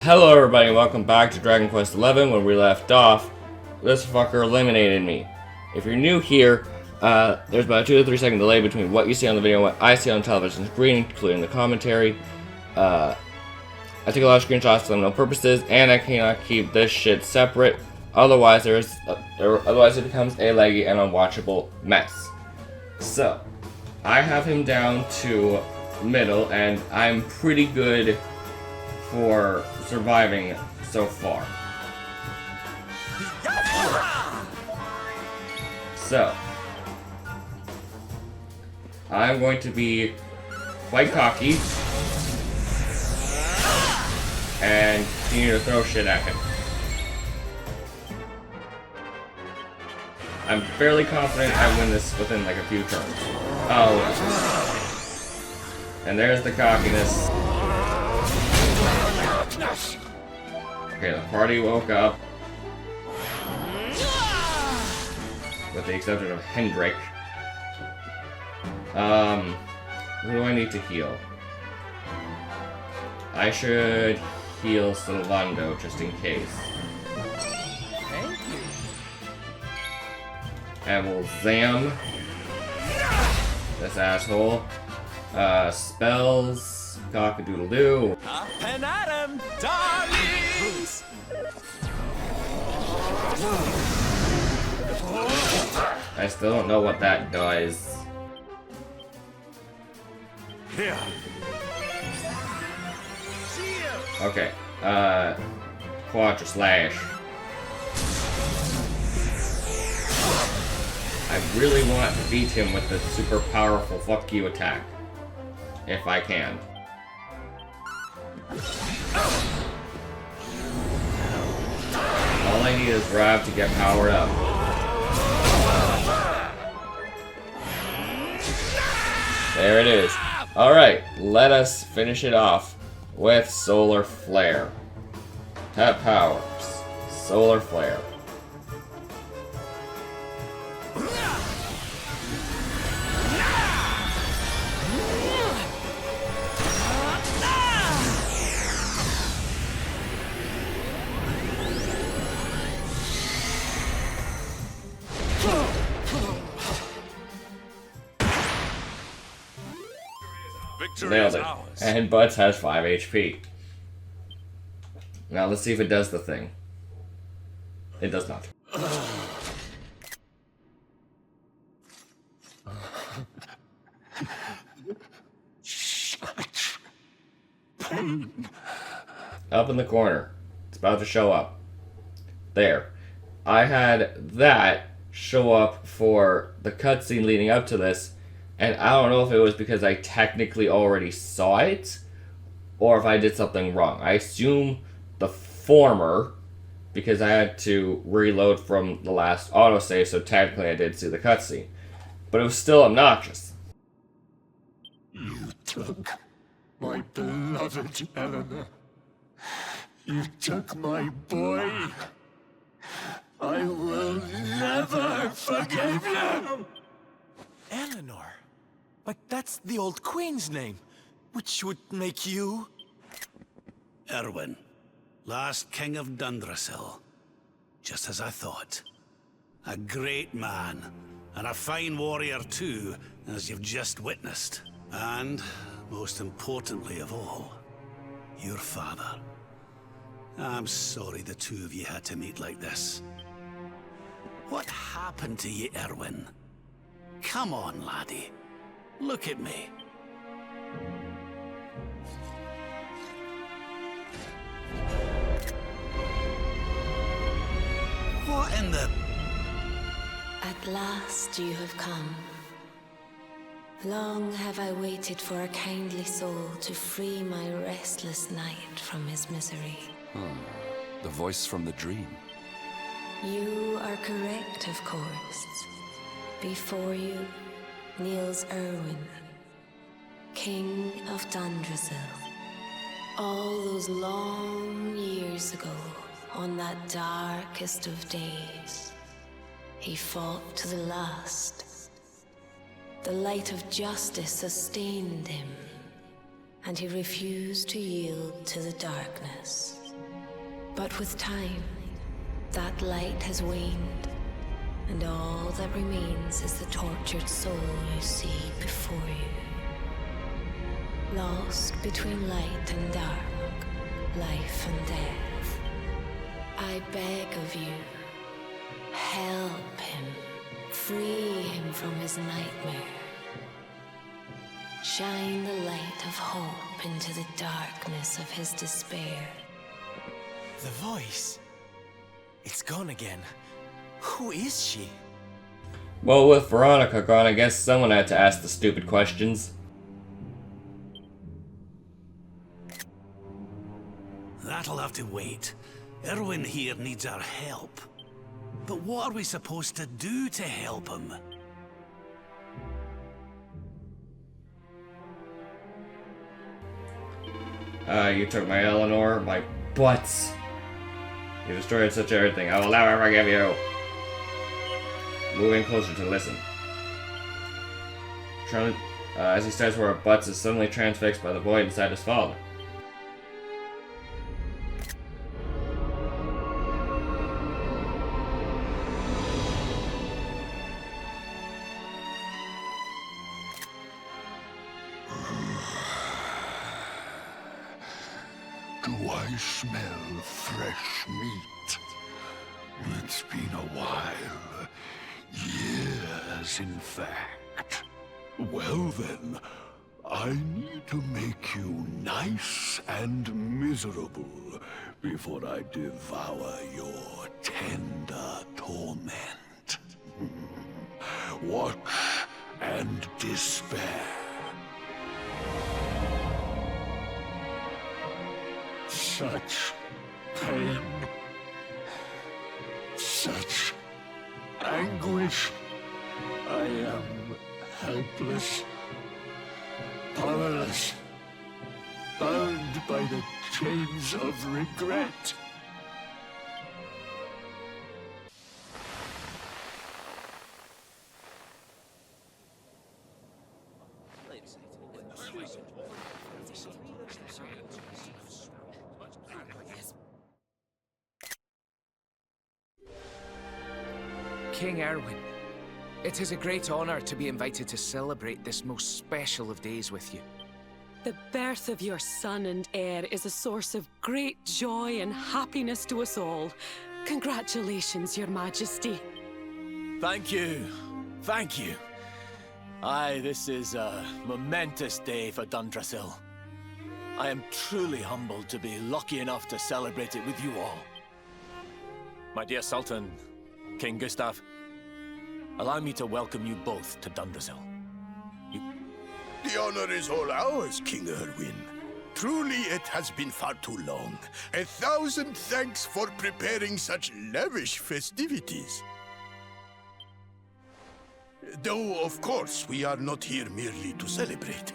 Hello everybody and welcome back to Dragon Quest XI. When we left off, this fucker eliminated me. If you're new here, there's about a 2 to 3 second delay between what you see on the video and what I see on the television screen, including the commentary. I take a lot of screenshots for no purposes, and I cannot keep this shit separate. Otherwise, otherwise it becomes a laggy and unwatchable mess. So, I have him down to middle, and I'm pretty good for surviving so far. So, I'm going to be quite cocky and continue to throw shit at him. I'm fairly confident I win this within like a few turns. Oh, and there's the cockiness. Okay, the party woke up. With the exception of Hendrik. Who do I need to heal? I should heal Silvando just in case. Thank you. And we'll zam this asshole. Spells. Cock-a-doodle-doo. Up and at 'em, darlings! I still don't know what that does. Here. Okay. Quadra Slash. I really want to beat him with the super powerful fuck you attack. If I can. All I need is Rav to get powered up. There it is. Alright, let us finish it off with Solar Flare. Tap powers. Solar Flare. Nailed it. And Butts has 5 HP. Now let's see if it does the thing. It does not. Up in the corner. It's about to show up. There. I had that show up for the cutscene leading up to this. And I don't know if it was because I technically already saw it, or if I did something wrong. I assume the former, because I had to reload from the last autosave, so technically I did see the cutscene. But it was still obnoxious. You took my beloved Eleanor. You took my boy. I will never forgive you! Eleanor. But that's the old queen's name, which would make you... Erwin, last king of Dundrasil. Just as I thought. A great man, and a fine warrior too, as you've just witnessed. And, most importantly of all, your father. I'm sorry the two of you had to meet like this. What happened to you, Erwin? Come on, laddie. Look at me. What in the... At last you have come. Long have I waited for a kindly soul to free my restless knight from his misery. The voice from the dream. You are correct, of course. Before you kneels Erwin, King of Dundrasil. All those long years ago, on that darkest of days, he fought to the last. The light of justice sustained him, and he refused to yield to the darkness. But with time, that light has waned, and all that remains is the tortured soul you see before you. Lost between light and dark, life and death. I beg of you, help him, free him from his nightmare. Shine the light of hope into the darkness of his despair. The voice. It's gone again. Who is she? Well, with Veronica gone, I guess someone had to ask the stupid questions. That'll have to wait. Erwin here needs our help. But what are we supposed to do to help him? You took my Eleanor, my butts. You destroyed such everything. I will never forgive you. Moving closer to listen. As he starts where Butts is suddenly transfixed by the void inside his father. Do I smell fresh meat? It's been a while. Years, in fact. Well then, I need to make you nice and miserable before I devour your tender torment. Watch and despair. Such pain, such anguish. I am helpless, powerless, bound by the chains of regret. King Erwin, it is a great honor to be invited to celebrate this most special of days with you. The birth of your son and heir is a source of great joy and happiness to us all. Congratulations, Your Majesty. Thank you. Thank you. Aye, this is a momentous day for Dundrasil. I am truly humbled to be lucky enough to celebrate it with you all. My dear Sultan, King Gustav, allow me to welcome you both to Dundrasil. The honor is all ours, King Erwin. Truly, it has been far too long. 1,000 thanks for preparing such lavish festivities. Though, of course, we are not here merely to celebrate.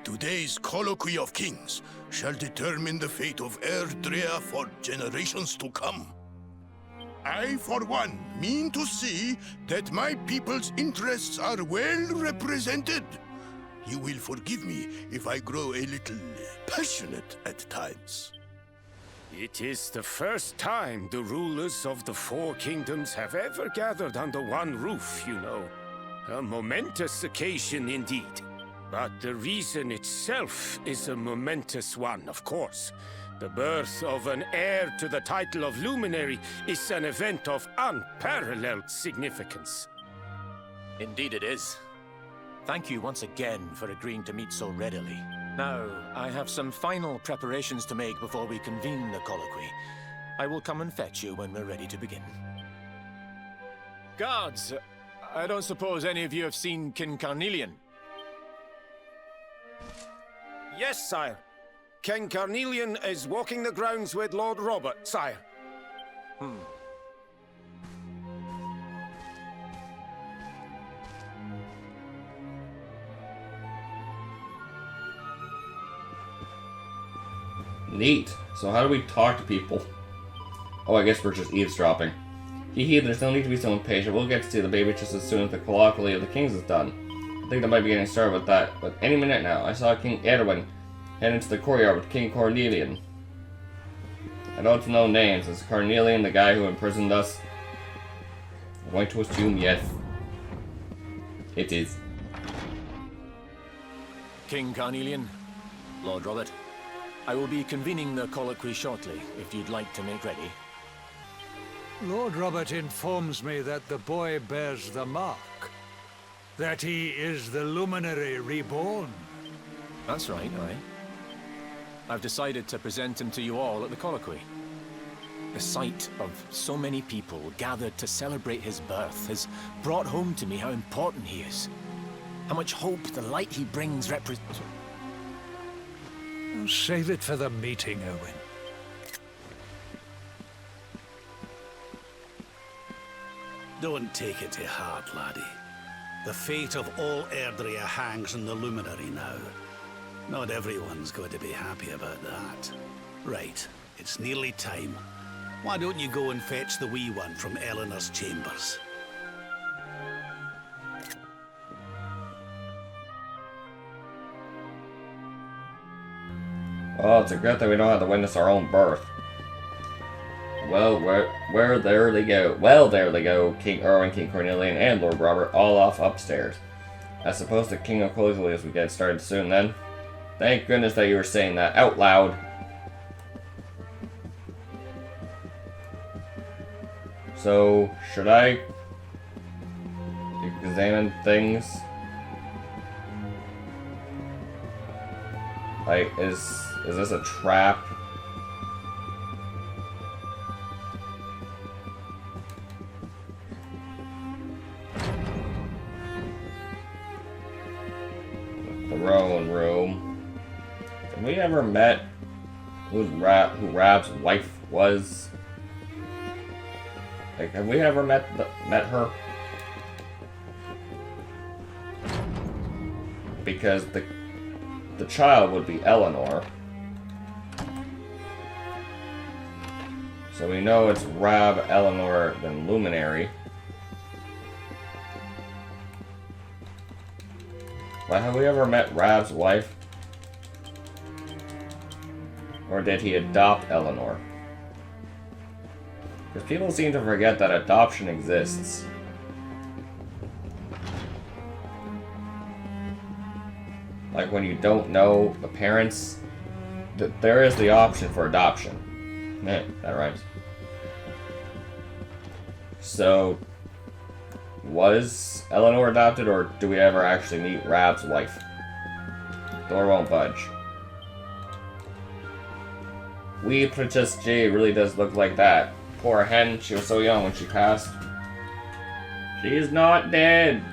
Today's colloquy of kings shall determine the fate of Erdrea for generations to come. I, for one, mean to see that my people's interests are well represented. You will forgive me if I grow a little passionate at times. It is the first time the rulers of the Four Kingdoms have ever gathered under one roof, you know. A momentous occasion indeed. But the reason itself is a momentous one, of course. The birth of an heir to the title of Luminary is an event of unparalleled significance. Indeed it is. Thank you once again for agreeing to meet so readily. Now, I have some final preparations to make before we convene the colloquy. I will come and fetch you when we're ready to begin. Guards, I don't suppose any of you have seen King Carnelian? Yes, sire. King Carnelian is walking the grounds with Lord Robert, sire. Neat. So how do we talk to people? Oh, I guess we're just eavesdropping. Hee, there's no need to be so impatient. We'll get to see the baby just as soon as the colloquy of the kings is done. I think they might be getting started with that, but any minute now. I saw King Erwin head into the courtyard with King Cornelian. I don't know names. Is Carnelian the guy who imprisoned us? I'm going to assume yes. It is. King Carnelian, Lord Robert, I will be convening the colloquy shortly, if you'd like to make ready. Lord Robert informs me that the boy bears the mark. That he is the luminary reborn. That's right, aye. I've decided to present him to you all at the colloquy. The sight of so many people gathered to celebrate his birth has brought home to me how important he is. How much hope the light he brings represents. Save it for the meeting, Owen. Don't take it to heart, laddie. The fate of all Erdrea hangs on the luminary now. Not everyone's going to be happy about that. Right, it's nearly time. Why don't you go and fetch the wee one from Eleanor's chambers? Oh, it's a good thing we don't have to witness our own birth. Well, where there they go. Well, there they go. King Erwin, King Cornelian, and Lord Robert all off upstairs. I suppose the King of Colossus will get started soon then. Thank goodness that you were saying that out loud. So, should I examine things? Like, is this a trap? The throne room. Have we ever met who Rab's wife was? Like, have we ever met her? Because the child would be Eleanor. So we know it's Rab, Eleanor, then Luminary. But have we ever met Rab's wife? Or did he adopt Eleanor? Because people seem to forget that adoption exists. Like when you don't know the parents, there is the option for adoption. Man, that rhymes. So, was Eleanor adopted, or do we ever actually meet Rab's wife? Door won't budge. Wee Princess J really does look like that. Poor hen, she was so young when she passed. She is not dead.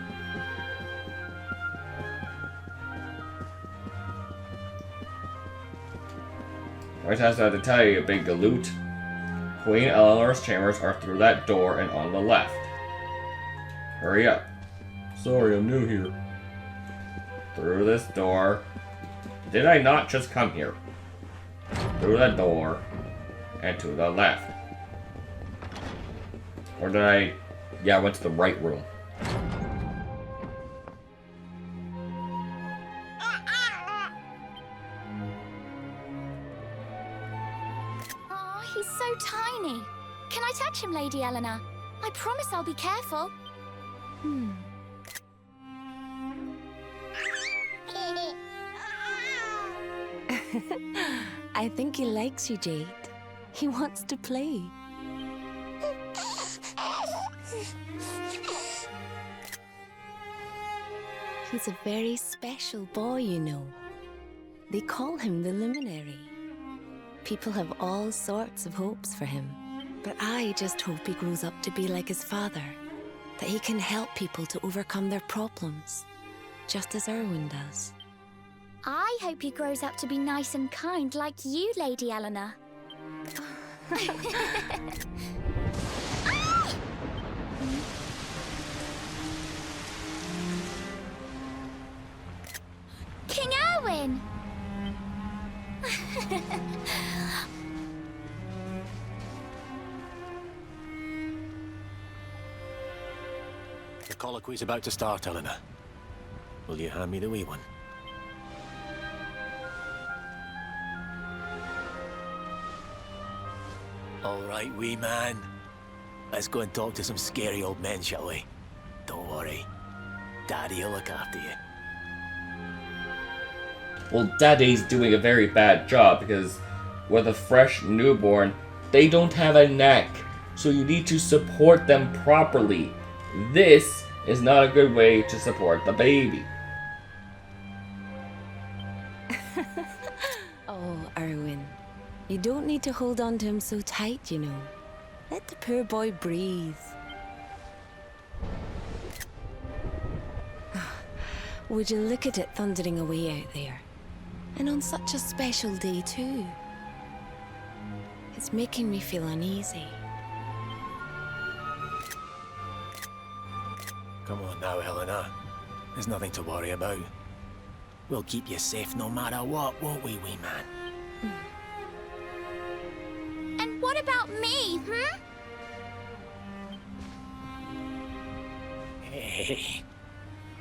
Right, I have to tell you, you big galoot. Queen Eleanor's chambers are through that door and on the left. Hurry up. Sorry, I'm new here. Through this door. Did I not just come here? Through that door and to the left. Or did I... Yeah, I went to the right room. Oh, he's so tiny. Can I touch him, Lady Eleanor? I promise I'll be careful. I think he likes you, Jade. He wants to play. He's a very special boy, you know. They call him the Luminary. People have all sorts of hopes for him. But I just hope he grows up to be like his father. That he can help people to overcome their problems. Just as Erwin does. I hope he grows up to be nice and kind like you, Lady Eleanor. King Erwin! The colloquy's about to start, Eleanor. Will you hand me the wee one? All right, wee man. Let's go and talk to some scary old men, shall we? Don't worry. Daddy'll look after you. Well, Daddy's doing a very bad job because with a fresh newborn, they don't have a neck. So you need to support them properly. This is not a good way to support the baby. Oh, Erwin. You don't need to hold on to him so tight, you know. Let the poor boy breathe. Would you look at it thundering away out there? And on such a special day, too. It's making me feel uneasy. Come on now, Helena. There's nothing to worry about. We'll keep you safe no matter what, won't we, wee man? And what about me, hmm? Hey,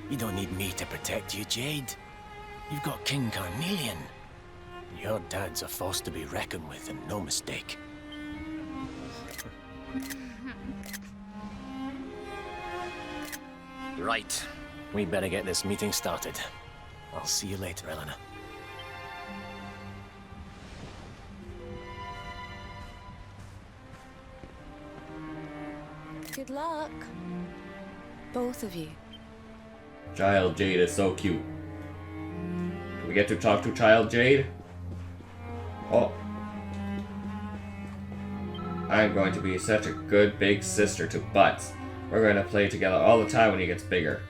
you don't need me to protect you, Jade. You've got King Carnelian. Your dad's a force to be reckoned with, and no mistake. Right. We better get this meeting started. I'll see you later, Elena. Good luck. Both of you. Child Jade is so cute. Do we get to talk to Child Jade? Oh. I'm going to be such a good big sister to Butts. We're going to play together all the time when he gets bigger.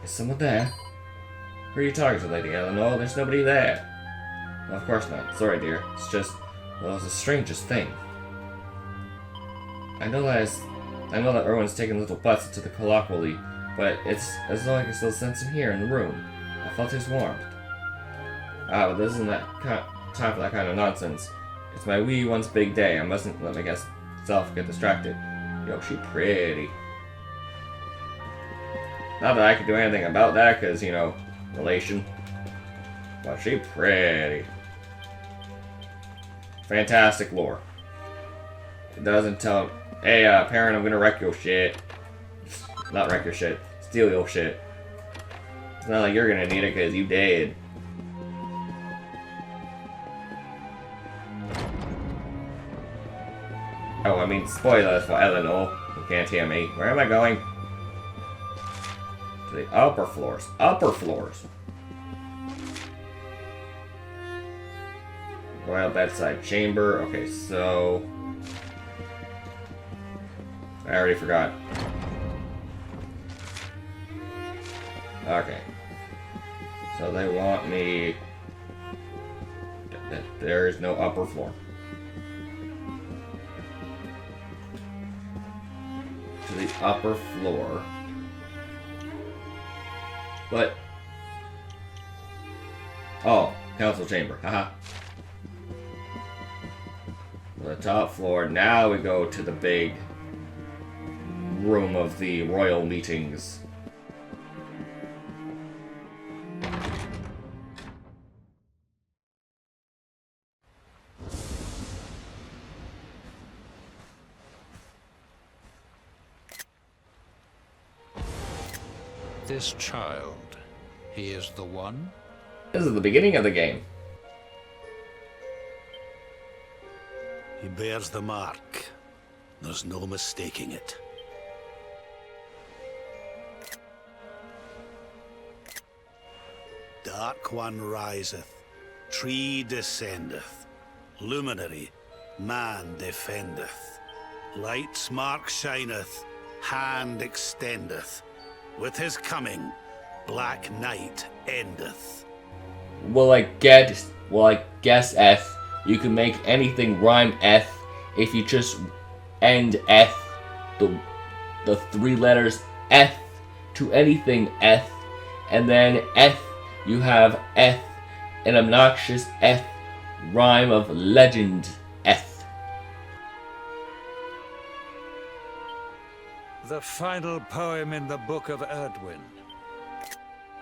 Is someone there? Who are you talking to, Lady Eleanor? There's nobody there. No, of course not. Sorry, dear. It's just, well, it's the strangest thing. I know that Erwin's taking little Butts into the colloquially, but it's as though I can still sense him here in the room. I felt his warmth. Ah, but this isn't time for that kind of nonsense. It's my wee one's big day. I mustn't let myself get distracted. Yo, she pretty. Not that I can do anything about that, because, you know, relation. But she pretty. Fantastic lore. It doesn't tell... Hey, parent, I'm gonna wreck your shit. Not wreck your shit. Steal your shit. It's not like you're gonna need it, because you dead. Oh, I mean, spoilers for Eleanor, who can't hear me. Where am I going? To the upper floors. Upper floors! Royal bedside chamber. Okay, so... I already forgot. Okay. So they want me... There is no upper floor. To the upper floor. But... Oh, council chamber. Haha. The top floor. Now we go to the big room of the royal meetings. This child, he is the one? This is the beginning of the game. He bears the mark. There's no mistaking it. Dark one riseth, tree descendeth, luminary, man defendeth. Light's mark shineth, hand extendeth. With his coming, black night endeth. Well, I guess F. You can make anything rhyme F if you just end F, the three letters F to anything F, and then F, you have F, an obnoxious F, rhyme of legend F. The final poem in the Book of Erdwin.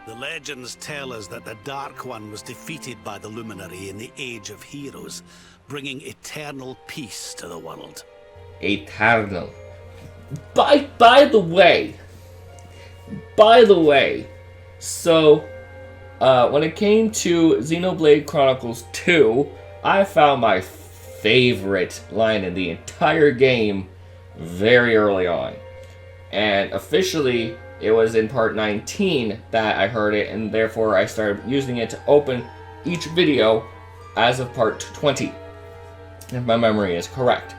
The legends tell us that the Dark One was defeated by the Luminary in the Age of Heroes, bringing eternal peace to the world. Eternal. By the way, so when it came to Xenoblade Chronicles 2, I found my favorite line in the entire game very early on. And officially, it was in part 19 that I heard it, and therefore I started using it to open each video as of part 20, if my memory is correct.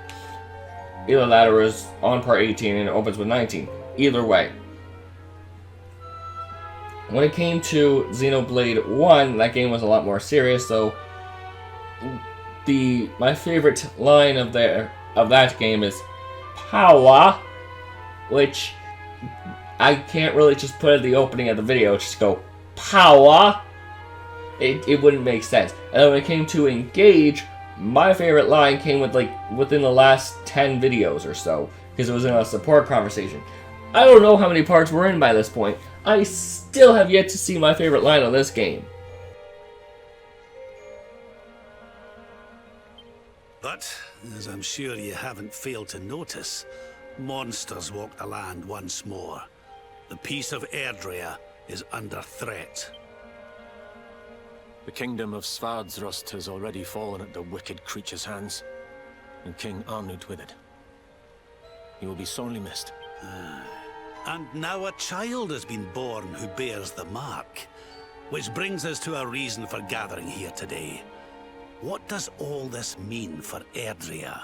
Either that or is on part 18 and it opens with 19. Either way. When it came to Xenoblade 1, that game was a lot more serious, so my favorite line of that game is "Power," which I can't really just put at the opening of the video, just go "Power." It wouldn't make sense. And then when it came to "Engage," my favorite line came within the last 10 videos or so, because it was in a support conversation. I don't know how many parts we're in by this point. I still have yet to see my favorite line of this game. But, as I'm sure you haven't failed to notice, monsters walk the land once more. The peace of Erdrea is under threat. The kingdom of Svardsrust has already fallen at the wicked creature's hands, and King Arnud with it. He will be sorely missed. And now a child has been born who bears the mark, which brings us to a reason for gathering here today. What does all this mean for Erdrea?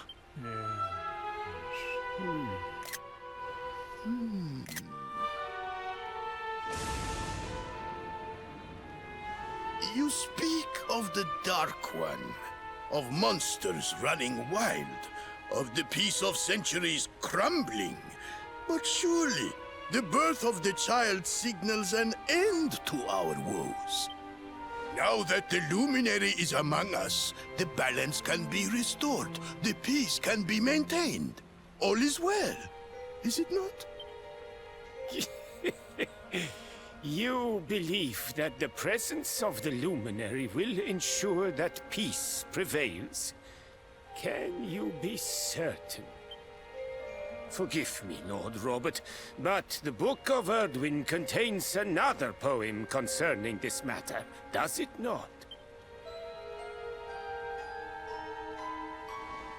You speak of the Dark One, of monsters running wild, of the peace of centuries crumbling. But surely, the birth of the child signals an end to our woes. Now that the Luminary is among us, the balance can be restored, the peace can be maintained. All is well, is it not? You believe that the presence of the Luminary will ensure that peace prevails? Can you be certain? Forgive me, Lord Robert, but the Book of Erdwin contains another poem concerning this matter, does it not?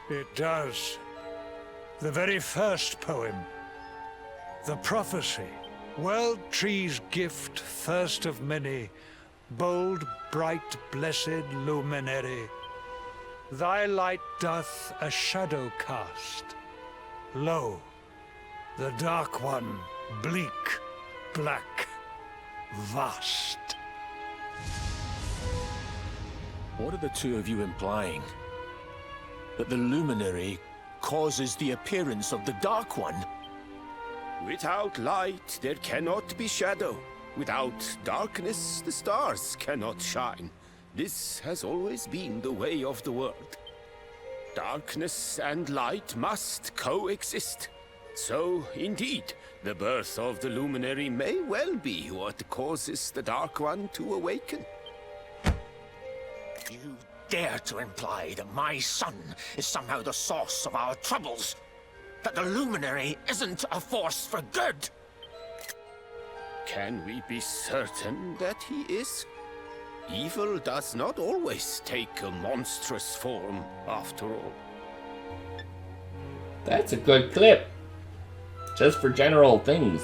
It does. The very first poem. The prophecy. World tree's gift, first of many, bold, bright, blessed luminary. Thy light doth a shadow cast. Lo, the Dark One, bleak, black, vast. What are the two of you implying? That the Luminary causes the appearance of the Dark One? Without light, there cannot be shadow. Without darkness, the stars cannot shine. This has always been the way of the world. Darkness and light must coexist. So, indeed, the birth of the Luminary may well be what causes the Dark One to awaken. You dare to imply that my son is somehow the source of our troubles? That the Luminary isn't a force for good? Can we be certain that he is? Evil does not always take a monstrous form, after all. That's a good clip. Just for general things.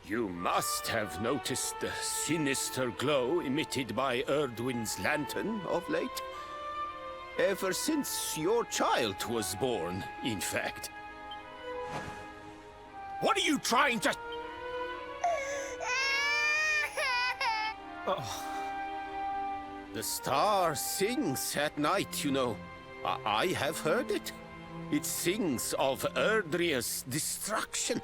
You must have noticed the sinister glow emitted by Erdwin's lantern of late. Ever since your child was born, in fact. What are you trying to... Oh. The star sings at night, you know. I have heard it. It sings of Erdrea's destruction.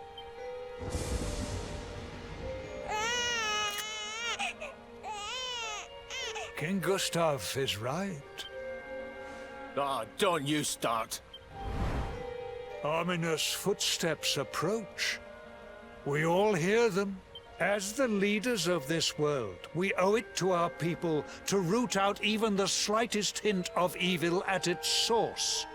King Gustav is right. Ah, don't you start. Ominous footsteps approach. We all hear them, As the leaders of this world, we owe it to our people to root out even the slightest hint of evil at its source.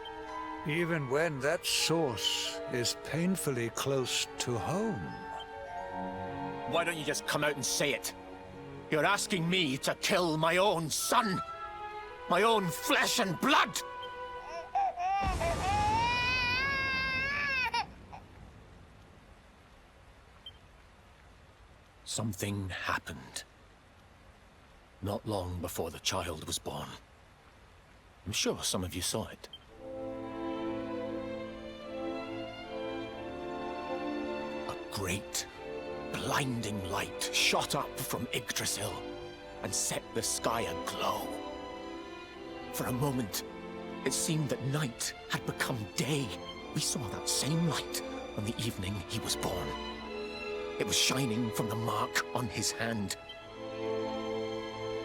Even when that source is painfully close to home. Why don't you just come out and say it? You're asking me to kill my own son. My own flesh and blood. Something happened. Not long before the child was born. I'm sure some of you saw it. A great, blinding light shot up from Yggdrasil and set the sky aglow. For a moment, it seemed that night had become day. We saw that same light on the evening he was born. It was shining from the mark on his hand.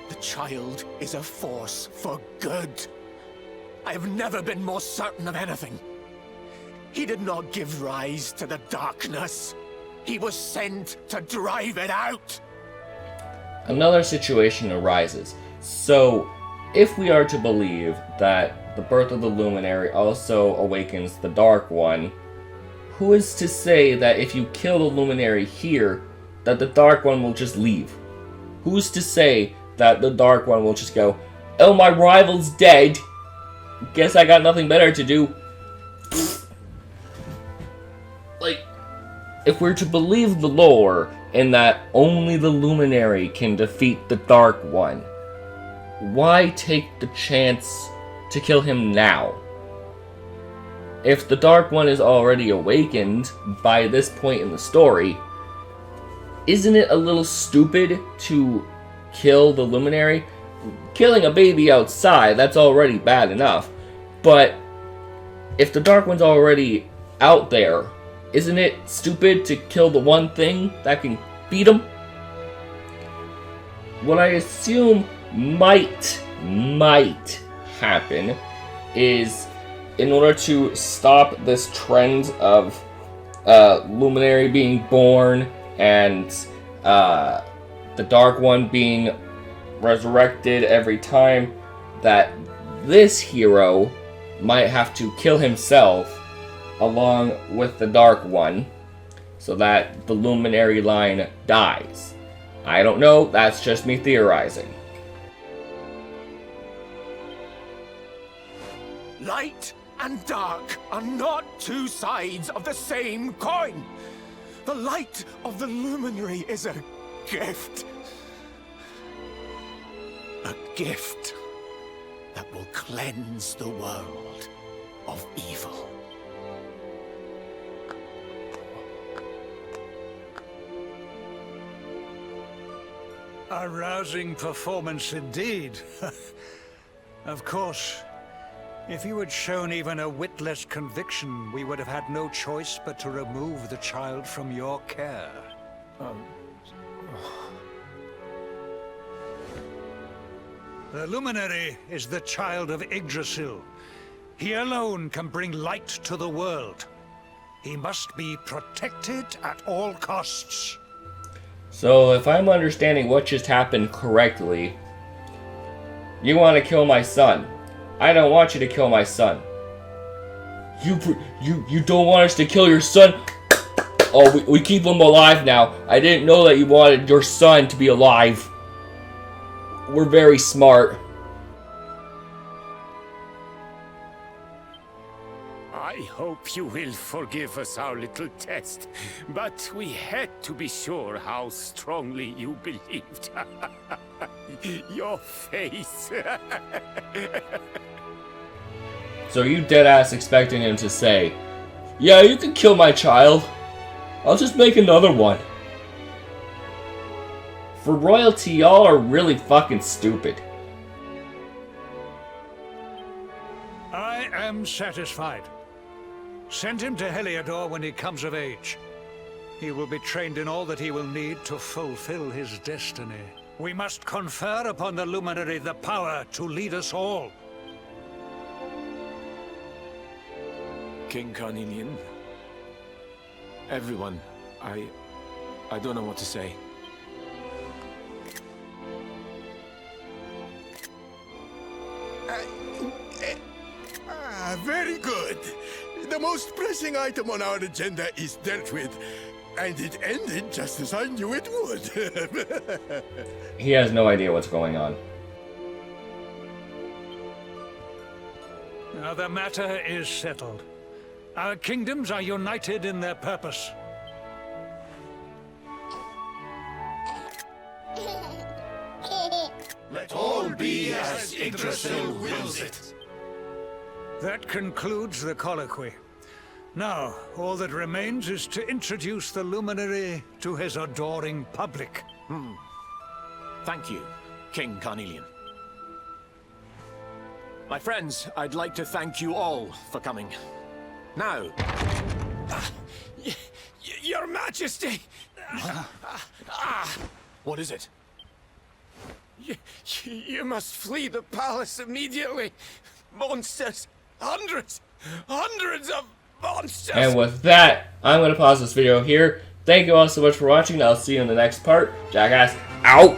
The child is a force for good. I have never been more certain of anything. He did not give rise to the darkness. He was sent to drive it out. Another situation arises. So, if we are to believe that the birth of the Luminary also awakens the Dark One, who is to say that if you kill the Luminary here, that the Dark One will just leave? Who's to say that the Dark One will just go, oh, my rival's dead, guess I got nothing better to do? Like, if we're to believe the lore in that only the Luminary can defeat the Dark One, why take the chance to kill him now? If the Dark One is already awakened by this point in the story, isn't it a little stupid to kill the Luminary? Killing a baby outside, that's already bad enough. But if the Dark One's already out there, isn't it stupid to kill the one thing that can beat him? What I assume might happen is, in order to stop this trend of Luminary being born and the Dark One being resurrected every time, that this hero might have to kill himself along with the Dark One so that the Luminary line dies. I don't know, that's just me theorizing. Light and dark are not two sides of the same coin. The light of the Luminary is a gift. A gift that will cleanse the world of evil. A rousing performance indeed. Of course, if you had shown even a whit less conviction, we would have had no choice but to remove the child from your care. The Luminary is the child of Yggdrasil. He alone can bring light to the world. He must be protected at all costs. So, if I'm understanding what just happened correctly, you want to kill my son. I don't want you to kill my son. You don't want us to kill your son? Oh, we keep him alive now. I didn't know that you wanted your son to be alive. We're very smart. I hope you will forgive us our little test, but we had to be sure how strongly you believed. Your face. So you deadass expecting him to say, yeah, you can kill my child. I'll just make another one. For royalty, y'all are really fucking stupid. I am satisfied. Send him to Heliodor when he comes of age. He will be trained in all that he will need to fulfill his destiny. We must confer upon the Luminary the power to lead us all. King Carnelian. Everyone, I don't know what to say. Very good. The most pressing item on our agenda is dealt with, and it ended just as I knew it would. He has no idea what's going on. Now the matter is settled. Our kingdoms are united in their purpose. Let all be as Yggdrasil wills it. That concludes the colloquy. Now, all that remains is to introduce the luminary to his adoring public. Thank you, King Carnelian. My friends, I'd like to thank you all for coming. Now... Your Majesty! What is it? You must flee the palace immediately. Monsters! Hundreds of monsters! And with that, I'm going to pause this video here. Thank you all so much for watching. I'll see you in the next part. Jackass, out!